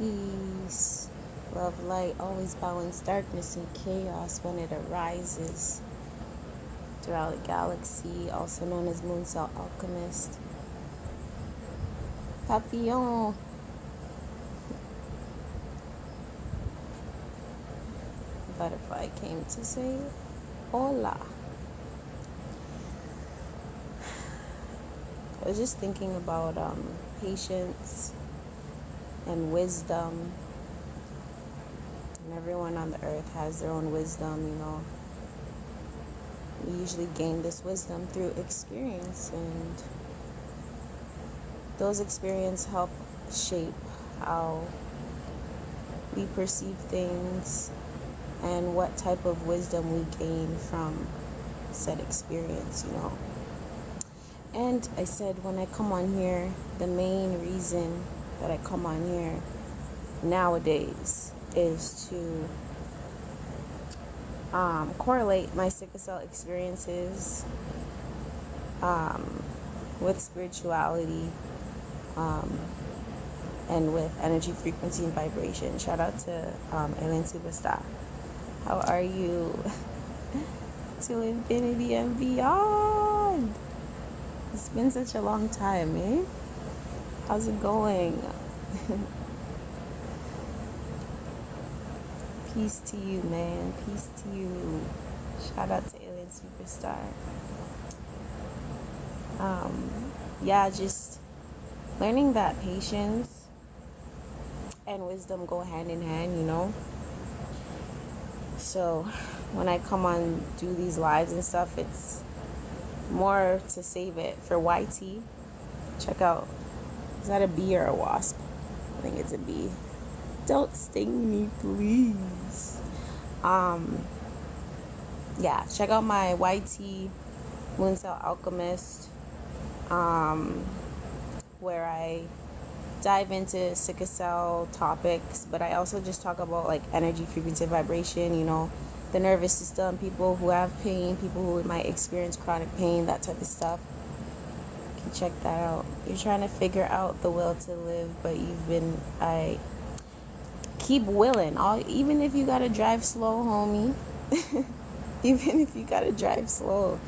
Peace, love, light, always balance darkness and chaos when it arises throughout the galaxy, also known as Moon Cell Alchemist. Papillon. Butterfly came to say hola. I was just thinking about patience and wisdom. And everyone on the earth has their own wisdom, you know. We usually gain this wisdom through experience, and those experiences help shape how we perceive things and what type of wisdom we gain from said experience, you know. And I said when I come on here, the main reason that I come on here nowadays is to correlate my sickle cell experiences with spirituality and with energy, frequency, and vibration. Shout out to Alien Superstar. How are you? To infinity and beyond. It's been such a long time, eh? How's it going? Peace to you, man. Peace to you. Shout out to Alien Superstar. Yeah, just learning that patience and wisdom go hand in hand, you know. So when I come on do these lives and stuff, it's more to save it for YT. Check out, is that a bee or a wasp? I think it's a bee. Don't sting me, please. Yeah, check out my YT Moon Cell Alchemist, where I dive into sickle cell topics, but I also just talk about like energy, frequency, vibration, you know, the nervous system, people who have pain, people who might experience chronic pain, that type of stuff. You can check that out. You're trying to figure out the will to live, but I keep willing. Even if you gotta drive slow, homie. Even if you gotta drive slow,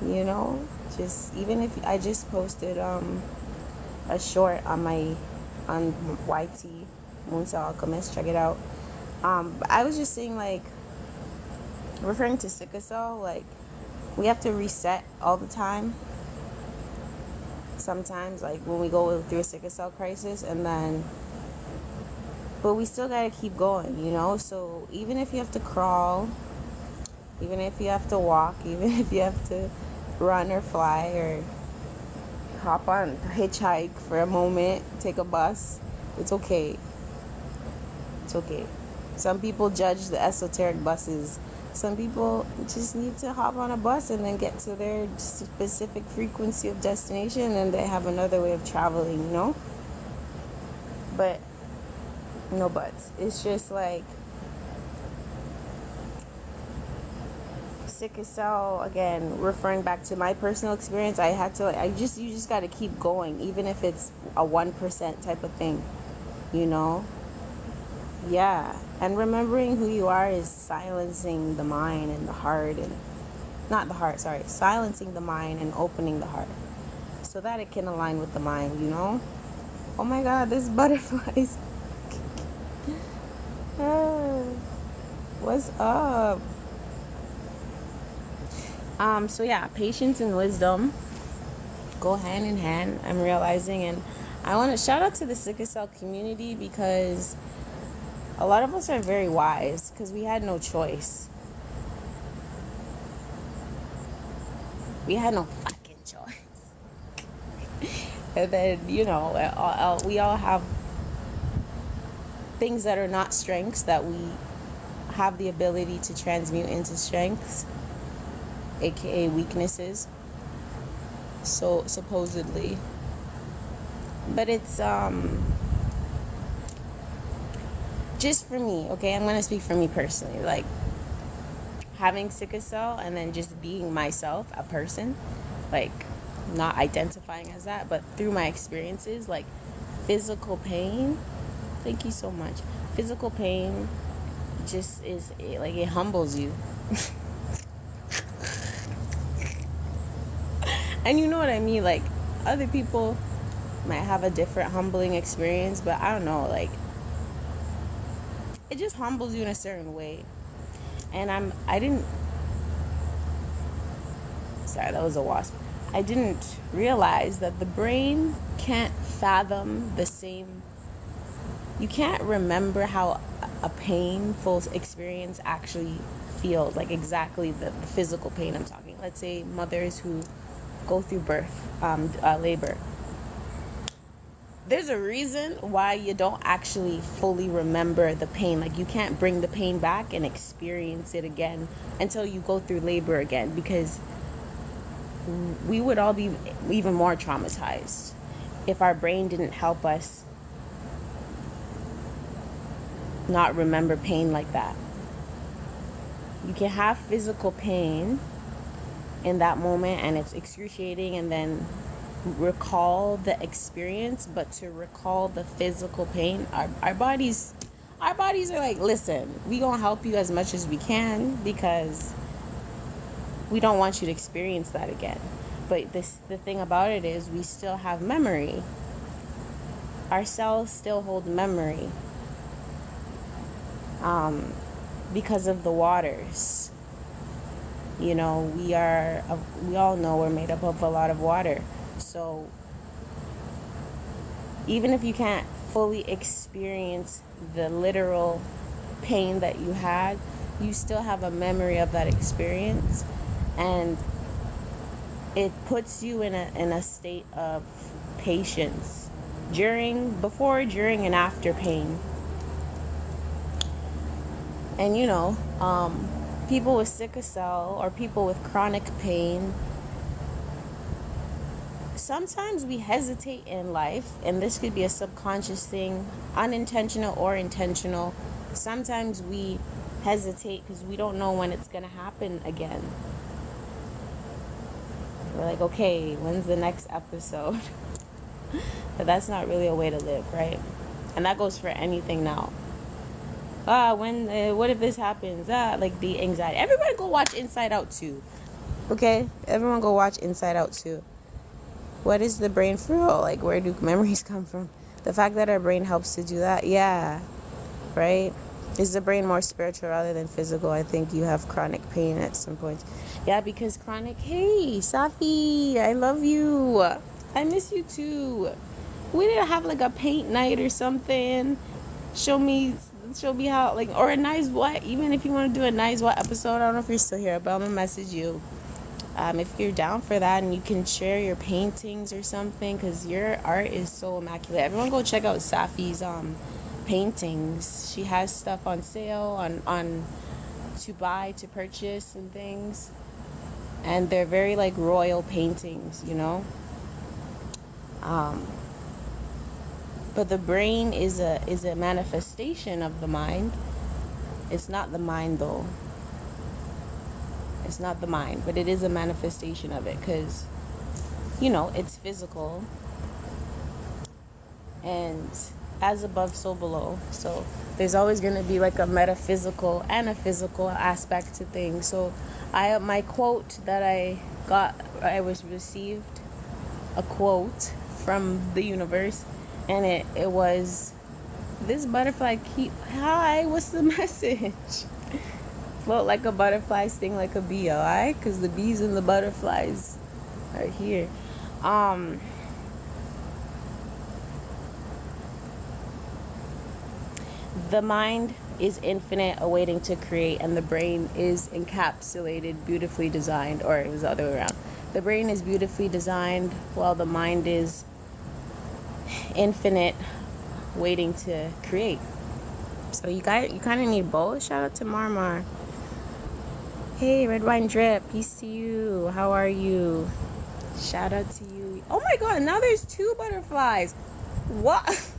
you know, just even if I just posted a short on YT Moon Cell Alchemist, check it out. But I was just saying, like, referring to sickle cell, like, we have to reset all the time. Sometimes, like, when we go through a sickle cell crisis, but we still gotta keep going, you know. So even if you have to crawl, even if you have to walk, even if you have to run or fly or hop on hitchhike for a moment, take a bus, it's okay. It's okay. Some people judge the esoteric buses. Some people just need to hop on a bus and then get to their specific frequency of destination, and they have another way of traveling, you know. But no buts. It's just like sickle cell, again, referring back to my personal experience, you just got to keep going, even if it's a 1% type of thing, you know. Yeah, and remembering who you are is silencing the mind and the heart, and silencing the mind and opening the heart so that it can align with the mind, you know. Oh my god, this butterflies. What's up? So yeah, patience and wisdom go hand in hand, I'm realizing, and I want to shout out to the sickle cell community because a lot of us are very wise because we had no choice. We had no fucking choice. And then, you know, we all have things that are not strengths that we have the ability to transmute into strengths, aka weaknesses, so supposedly. But it's just for me, okay? I'm gonna speak for me personally, like having sickle cell and then just being myself, a person, like not identifying as that, but through my experiences, like physical pain Thank you so much. Physical pain just is like it humbles you. And you know what I mean? Like, other people might have a different humbling experience, but I don't know, like, it just humbles you in a certain way. And I didn't, sorry, that was a wasp. I didn't realize that the brain can't fathom the same, you can't remember how a painful experience actually feels, like exactly the physical pain I'm talking. Let's say mothers who go through labor. There's a reason why you don't actually fully remember the pain. Like, you can't bring the pain back and experience it again until you go through labor again, because we would all be even more traumatized if our brain didn't help us not remember pain like that. You can have physical pain in that moment and it's excruciating, and then recall the experience, but to recall the physical pain, our bodies are like, listen, we gonna help you as much as we can because we don't want you to experience that again. But the thing about it is, we still have memory. Our cells still hold memory, because of the waters. You know, we all know we're made up of a lot of water. So even if you can't fully experience the literal pain that you had, you still have a memory of that experience, and it puts you in a state of patience before, during, and after pain. And you know, people with sickle cell or people with chronic pain, sometimes we hesitate in life, and this could be a subconscious thing, unintentional or intentional. Sometimes we hesitate because we don't know when it's going to happen again. We're like, okay, when's the next episode? But that's not really a way to live, right? And that goes for anything now. What if this happens? Like the anxiety. Everybody go watch Inside Out 2. Okay? Everyone go watch Inside Out 2. What is the brain for real? Like, where do memories come from? The fact that our brain helps to do that, yeah, right? Is the brain more spiritual rather than physical? I think you have chronic pain at some point. Yeah, because hey, Safi, I love you. I miss you too. We need to have like a paint night or something. Show me how, like, or a nice what, even if you want to do a nice what episode. I don't know if you're still here, but I'm gonna message you. If you're down for that, and you can share your paintings or something, because your art is so immaculate. Everyone go check out Safi's paintings. She has stuff on sale on to purchase and things, and they're very like royal paintings, you know. But the brain is a manifestation of the mind. It's not the mind though. It's not the mind, but it is a manifestation of it, because, you know, it's physical, and as above, so below. So there's always going to be like a metaphysical and a physical aspect to things. So my quote that I received a quote from the universe, and it was, this butterfly hi, what's the message? Float like a butterfly, sting like a bee, alright? Because the bees and the butterflies are here. The mind is infinite, awaiting to create, and the brain is encapsulated, beautifully designed, or it was the other way around. The brain is beautifully designed, while the mind is infinite, waiting to create. So you kind of need both. Shout out to Marmar. Hey, Red Wine Drip, peace to you. How are you? Shout out to you. Oh my god, now there's 2 butterflies. What?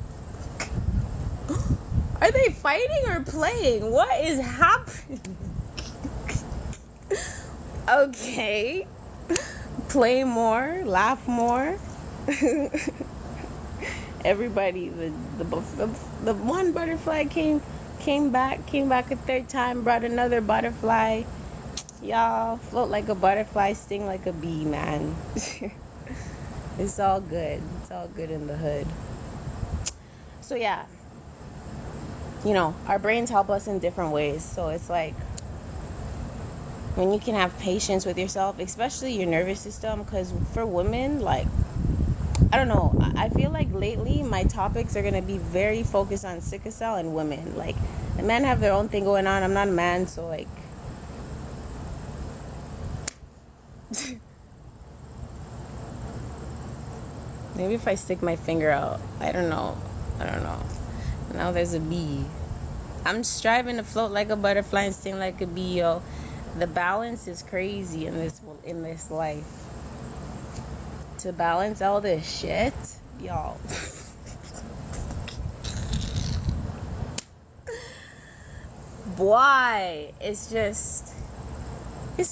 Are they fighting or playing? What is happening? Okay. Play more, laugh more. Everybody, the one butterfly came back a third time, brought another butterfly. Y'all float like a butterfly, sting like a bee, man. It's all good. It's all good in the hood. So yeah, our brains help us in different ways. So it's like when you can have patience with yourself, especially your nervous system, because for women, like, I don't know, I feel like lately my topics are going to be very focused on sickle cell and women. Like, the men have their own thing going on. I'm not a man, so like, maybe if I stick my finger out, I don't know. Now there's a bee. I'm striving to float like a butterfly and sting like a bee, yo. The balance is crazy in this life. To balance all this shit, y'all. Boy, it's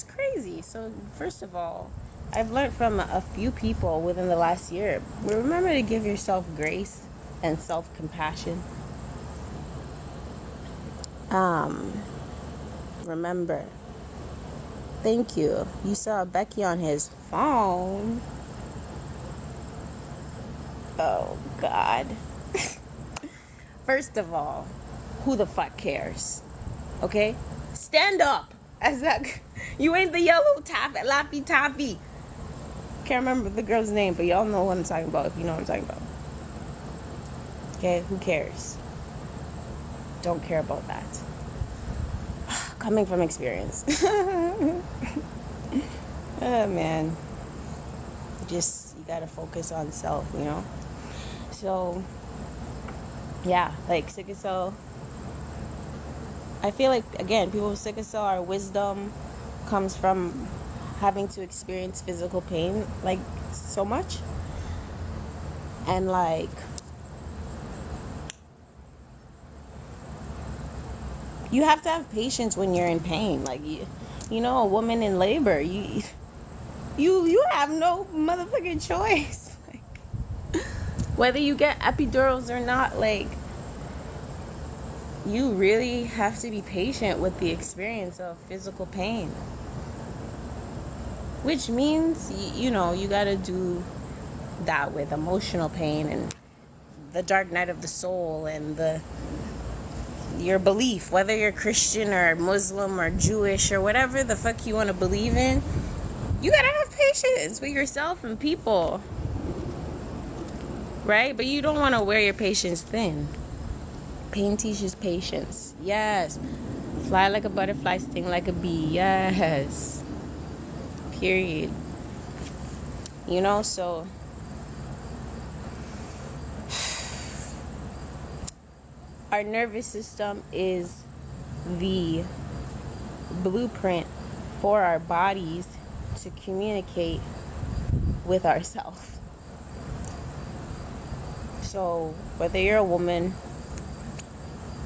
crazy. So first of all, I've learned from a few people within the last year. Remember to give yourself grace and self-compassion. Remember. Thank you. You saw Becky on his phone. Oh, God. First of all, who the fuck cares? Okay? Stand up. You ain't the yellow Laffy Taffy. Can't remember the girl's name, but y'all know what I'm talking about if you know what I'm talking about. Okay? Who cares? Don't care about that. Coming from experience. Oh, man. You gotta focus on self, So, yeah, like sickle cell. I feel like, again, people with sickle cell, our wisdom comes from having to experience physical pain, like, so much. And, like, you have to have patience when you're in pain. Like, a woman in labor, you have no motherfucking choice. Like, whether you get epidurals or not, like, you really have to be patient with the experience of physical pain. Which means, you gotta do that with emotional pain and the dark night of the soul and your belief, whether you're Christian or Muslim or Jewish or whatever the fuck you want to believe in. You gotta have patience with yourself and people, right? But you don't want to wear your patience thin. Pain teaches patience. Yes. Fly like a butterfly, sting like a bee. Yes. Period. So our nervous system is the blueprint for our bodies to communicate with ourselves. So whether you're a woman,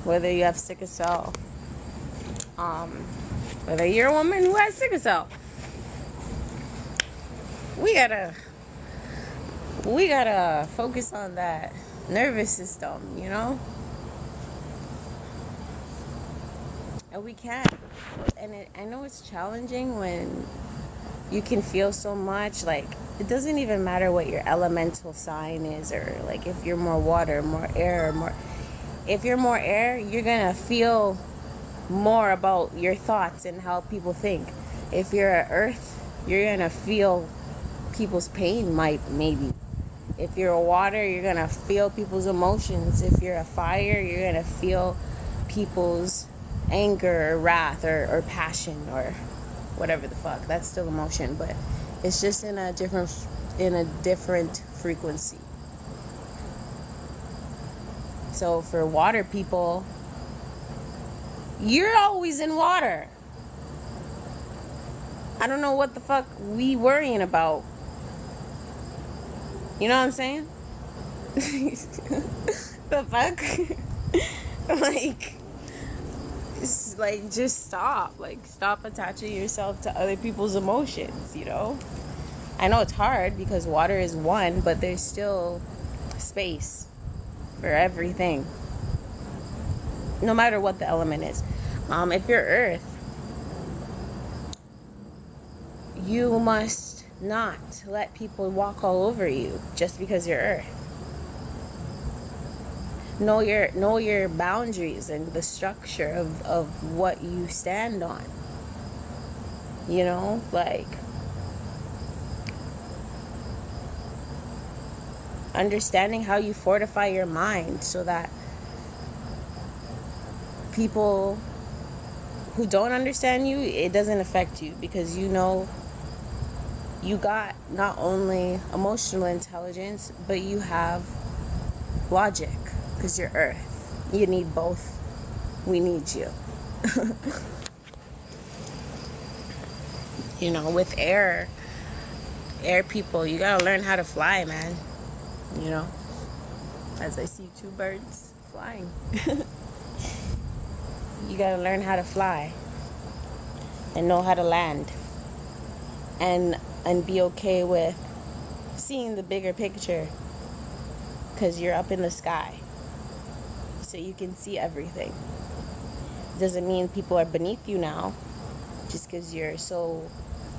whether you have sickle cell, whether you're a woman who has sickle cell, we gotta focus on that nervous system, And we can. And I know it's challenging when you can feel so much. Like, it doesn't even matter what your elemental sign is, or like if you're more water, more air, if you're more air, you're gonna feel more about your thoughts and how people think. If you're a earth, you're gonna feel people's pain, maybe. If you're a water, you're gonna feel people's emotions. If you're a fire, you're gonna feel people's anger or wrath or passion or whatever the fuck. That's still emotion, but it's just in a different frequency. So for water people, you're always in water. I don't know what the fuck we worrying about. You know what I'm saying? The fuck? Just stop. Stop attaching yourself to other people's emotions, I know it's hard because water is one, but there's still space. for everything, no matter what the element is. If you're earth, you must not let people walk all over you just because you're earth. Know your boundaries and the structure of what you stand on. You know, like, understanding how you fortify your mind so that people who don't understand you, it doesn't affect you, because you know you got not only emotional intelligence, but you have logic, because you're earth. You need both. We need you. You know, with air people, you gotta learn how to fly, man. You know, as I see two birds flying. You gotta learn how to fly and know how to land, and be okay with seeing the bigger picture, because you're up in the sky, so you can see everything. Doesn't mean people are beneath you now just because you're so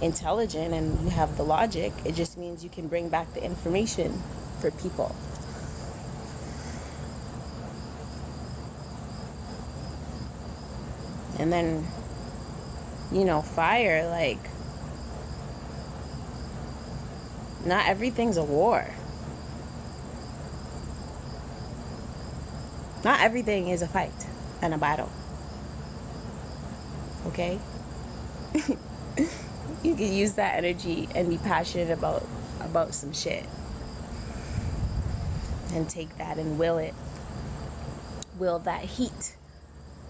intelligent and you have the logic. It just means you can bring back the information for people. And then, you know, fire, like, not everything's a war. Not everything is a fight and a battle. Okay? You can use that energy and be passionate about some shit. And take that and will it. Will that heat.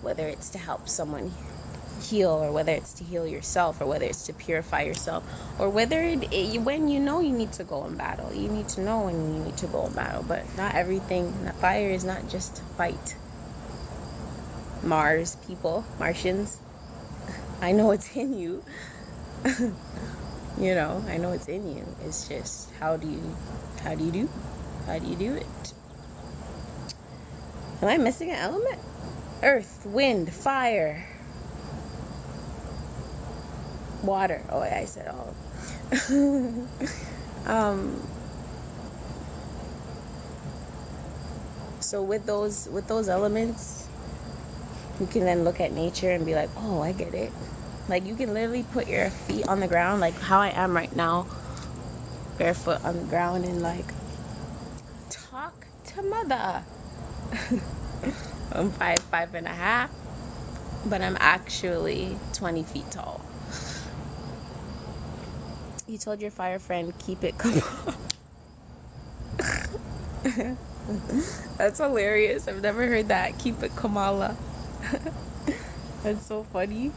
Whether it's to help someone heal, or whether it's to heal yourself, or whether it's to purify yourself, or whether when you know you need to go in battle. You need to know when you need to go in battle. But not everything. Fire is not just to fight. Martians, I know it's in you. You know, I know it's in you. It's just, how do you do it? Am I missing an element? Earth, wind, fire, water. Oh, I said all. So with those elements, you can then look at nature and be like, oh, I get it. Like, you can literally put your feet on the ground, like how I am right now, barefoot on the ground, and like, talk to mother. I'm 5'5.5", but I'm actually 20 feet tall. You told your fire friend, keep it calm. That's hilarious. I've never heard that. Keep it Kamala. That's so funny.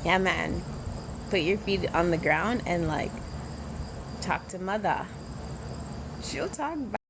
Yeah, man. Put your feet on the ground and like, talk to mother. She'll talk back.